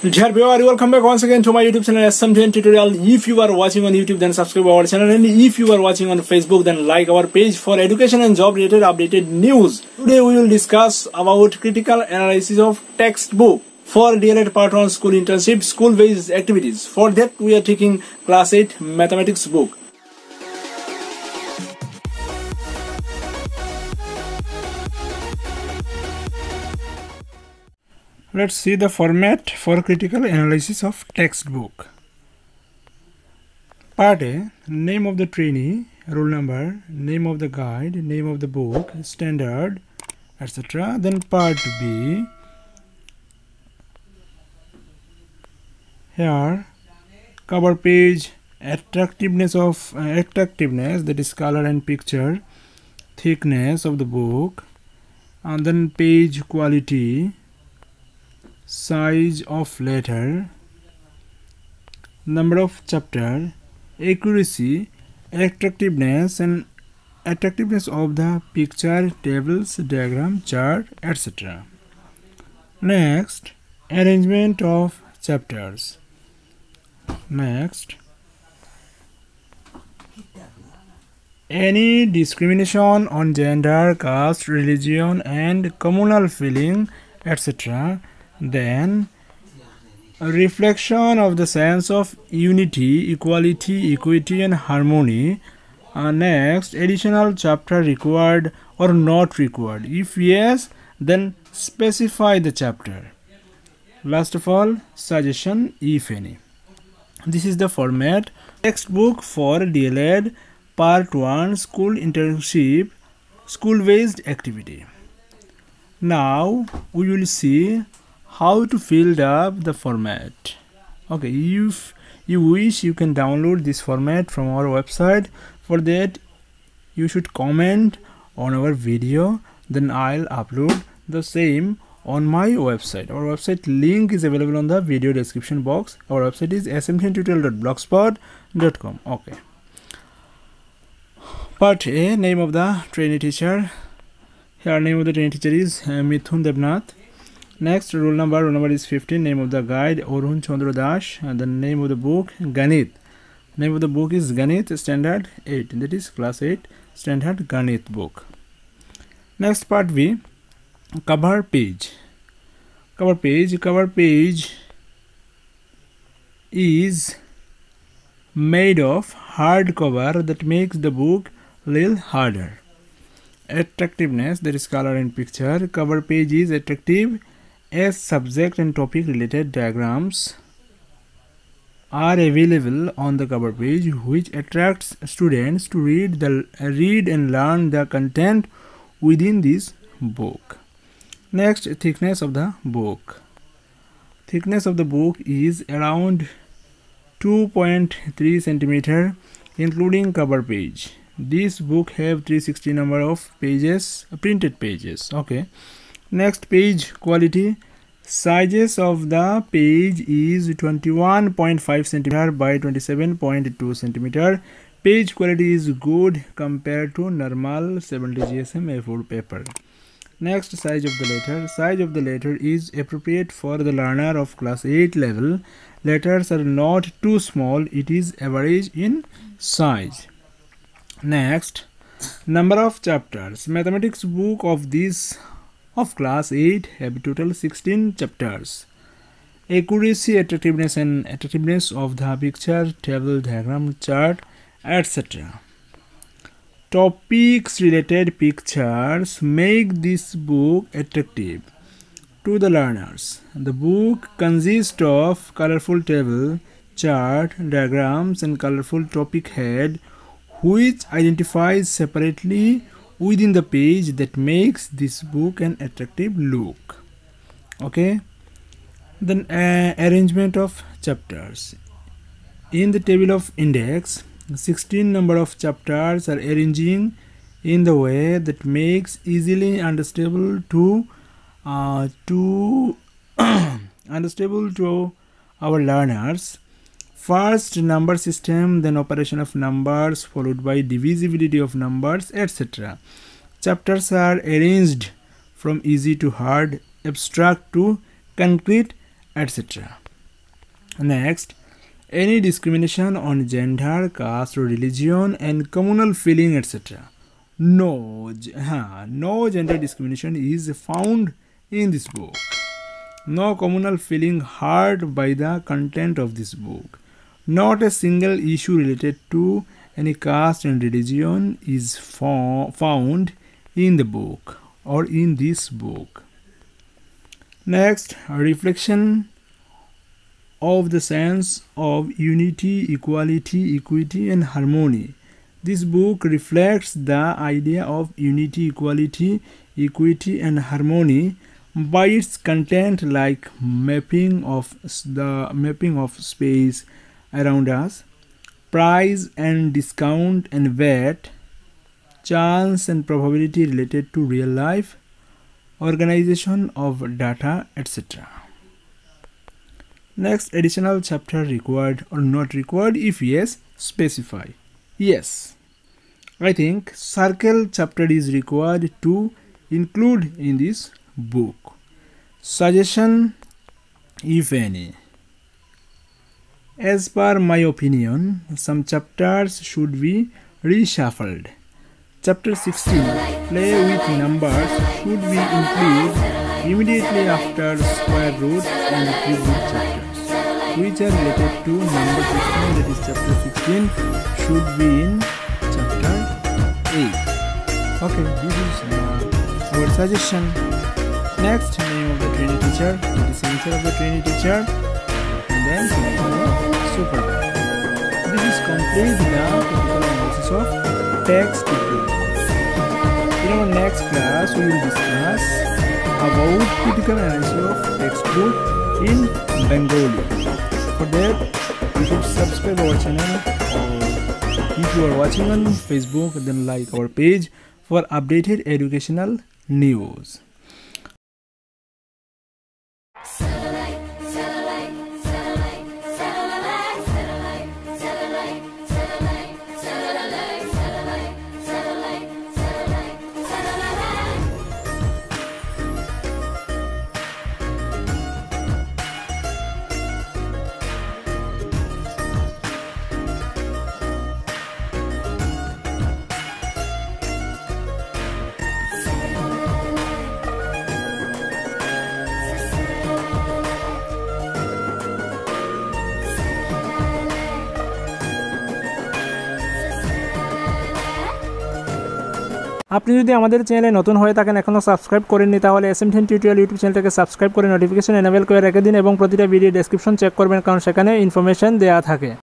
Dear viewer, welcome back once again to my YouTube channel SMDN tutorial. If you are watching on YouTube, then subscribe our channel, and if you are watching on Facebook, then like our page for education and job related updated news. Today we will discuss about critical analysis of textbook for DElEd Part 1 school internship, school-based activities. For that we are taking class 8 mathematics book. Let's see the format for critical analysis of textbook. Part A, name of the trainee, roll number, name of the guide, name of the book, standard, etc. Then part B, here cover page, attractiveness, that is color and picture, thickness of the book, and then page quality, size of letter, number of chapter, accuracy, attractiveness and attractiveness of the picture, tables, diagram, chart, etc. Next, arrangement of chapters. Next, any discrimination on gender, caste, religion and communal feeling, etc. Then a reflection of the sense of unity, equality, equity and harmony. Next, additional chapter required or not required. If yes, then specify the chapter. Last of all, suggestion if any. This is the format. Textbook for DElEd Part 1 School Internship, School-Based Activity. Now we will see how to fill up the format. Okay, if you wish, you can download this format from our website. For that, you should comment on our video, then I'll upload the same on my website. Our website link is available on the video description box. Our website is smdntutorial.blogspot.com. okay, part A, name of the trainee teacher. Here name of the trainee teacher is Mithun Devnath. Next, roll number is 15, name of the guide Orhun Chandra Das, and the name of the book Ganit. Name of the book is Ganit standard 8, that is class 8 standard Ganit book. Next, part B, cover page. Cover page is made of hardcover that makes the book little harder. Attractiveness, that is color and picture. Cover page is attractive as subject and topic related diagrams are available on the cover page, which attracts students to read and learn the content within this book. Next, thickness of the book. Thickness of the book is around 2.3 centimeter, including cover page. This book have 360 number of pages, printed pages. Okay. Next, page quality. Sizes of the page is 21.5 centimeter by 27.2 centimeter. Page quality is good compared to normal 70 GSM A4 paper. Next, size of the letter. Size of the letter is appropriate for the learner of class 8 level. Letters are not too small, it is average in size. Next, number of chapters. Mathematics book of class 8 have total 16 chapters. Accuracy, attractiveness and attractiveness of the picture, table, diagram, chart, etc. Topics related pictures make this book attractive to the learners. The book consists of colorful table, chart, diagrams and colorful topic head, which identifies separately within the page that makes this book an attractive look. Okay, then arrangement of chapters. In the table of index, 16 number of chapters are arranging in the way that makes easily understandable to our learners. First, number system, then operation of numbers, followed by divisibility of numbers, etc. Chapters are arranged from easy to hard, abstract to concrete, etc. Next, any discrimination on gender, caste, religion, and communal feeling, etc. No gender discrimination is found in this book. No communal feeling hurt by the content of this book. Not a single issue related to any caste and religion is found in the book or in this book. Next, reflection of the sense of unity, equality, equity, and harmony. This book reflects the idea of unity, equality, equity, and harmony by its content, like mapping of space around us, price and discount and VAT, chance and probability related to real life, organization of data, etc. Next, additional chapter required or not required? If yes, specify. Yes, I think circle chapter is required to include in this book. Suggestion, if any. As per my opinion, some chapters should be reshuffled. Chapter 16, play with numbers, should be included immediately after square root and cubic chapters, which are related to number 16, that is chapter 16, should be in chapter 8. Okay, this is our suggestion. Next, name of the trainee teacher, that is signature of the trainee teacher, and then supervisor. This is complete the critical analysis of textbook. In our next class, we will discuss about critical analysis of textbook in Bengali. For that, you should subscribe our channel, or if you are watching on Facebook, then like our page for updated educational news. আপনি যদি আমাদের চ্যানেলে নতুন হয়ে থাকেন, এখনো subscribe করেননি, তাহলে SMDN টিউটোরিয়াল ইউটিউব চ্যানেলটাকে সাবস্ক্রাইব করে নোটিফিকেশন এনেবল করে রেখে দিন এবং প্রতিটা ভিডিও ডেসক্রিপশন চেক করবেন, কারণ সেখানে ইনফরমেশন দেওয়া থাকে।